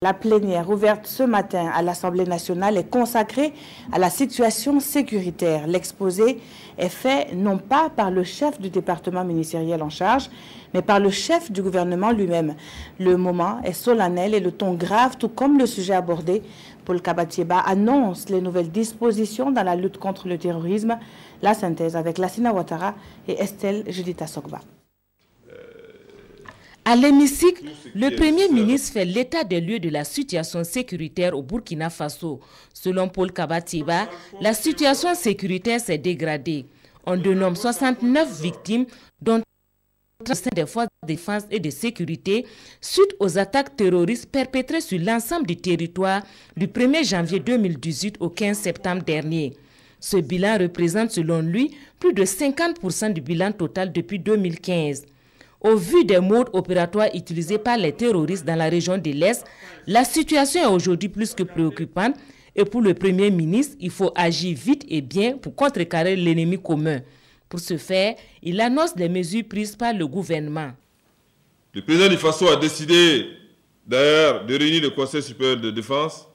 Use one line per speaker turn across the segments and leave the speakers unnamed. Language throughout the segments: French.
La plénière ouverte ce matin à l'Assemblée nationale est consacrée à la situation sécuritaire. L'exposé est fait non pas par le chef du département ministériel en charge, mais par le chef du gouvernement lui-même. Le moment est solennel et le ton grave, tout comme le sujet abordé. Paul Kabatieba annonce les nouvelles dispositions dans la lutte contre le terrorisme. La synthèse avec Lassina Ouattara et Estelle Judith Sokba.
À l'hémicycle, le Premier ministre fait l'état des lieux de la situation sécuritaire au Burkina Faso. Selon Paul Kabatieba, la situation sécuritaire s'est dégradée. On dénombre 69 victimes, dont 35 des forces de défense et de sécurité, suite aux attaques terroristes perpétrées sur l'ensemble du territoire du 1er janvier 2018 au 15 septembre dernier. Ce bilan représente, selon lui, plus de 50% du bilan total depuis 2015. Au vu des modes opératoires utilisés par les terroristes dans la région de l'Est, la situation est aujourd'hui plus que préoccupante et pour le Premier ministre, il faut agir vite et bien pour contrecarrer l'ennemi commun. Pour ce faire, il annonce les mesures prises par le gouvernement.
Le président du Faso a décidé d'ailleurs de réunir le Conseil supérieur de défense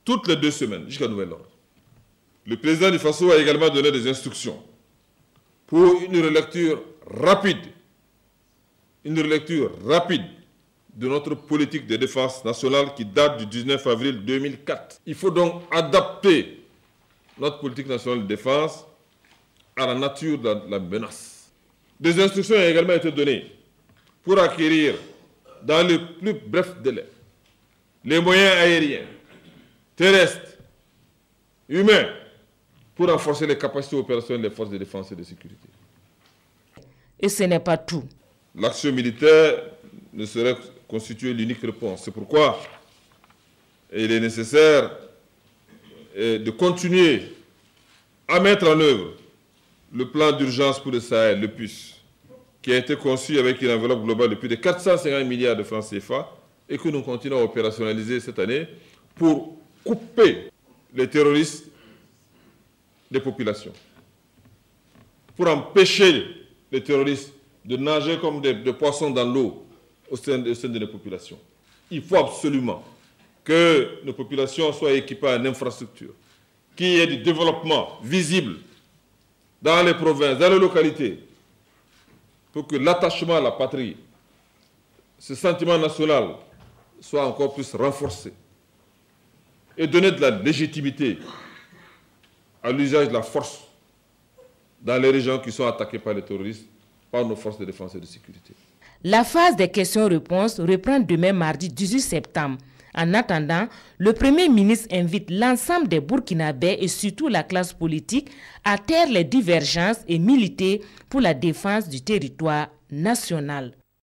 toutes les 2 semaines jusqu'à nouvel ordre. Le président du Faso a également donné des instructions pour une relecture rapide de notre politique de défense nationale qui date du 19 avril 2004. Il faut donc adapter notre politique nationale de défense à la nature de la menace. Des instructions ont également été données pour acquérir dans le plus bref délai les moyens aériens, terrestres, humains, pour renforcer les capacités opérationnelles des forces de défense et de sécurité.
Et ce n'est pas tout.
L'action militaire ne saurait constituer l'unique réponse. C'est pourquoi il est nécessaire de continuer à mettre en œuvre le plan d'urgence pour le Sahel, le PUS, qui a été conçu avec une enveloppe globale de plus de 450 milliards de francs CFA et que nous continuons à opérationnaliser cette année pour couper les terroristes des populations, pour empêcher les terroristes de nager comme des poissons dans l'eau au sein de nos populations. Il faut absolument que nos populations soient équipées en infrastructures, qu'il y ait du développement visible dans les provinces, dans les localités, pour que l'attachement à la patrie, ce sentiment national, soit encore plus renforcé et donner de la légitimité à l'usage de la force dans les régions qui sont attaquées par les terroristes, par nos forces de défense et de sécurité.
La phase des questions-réponses reprend demain mardi 18 septembre. En attendant, le Premier ministre invite l'ensemble des Burkinabés et surtout la classe politique à taire les divergences et militer pour la défense du territoire national.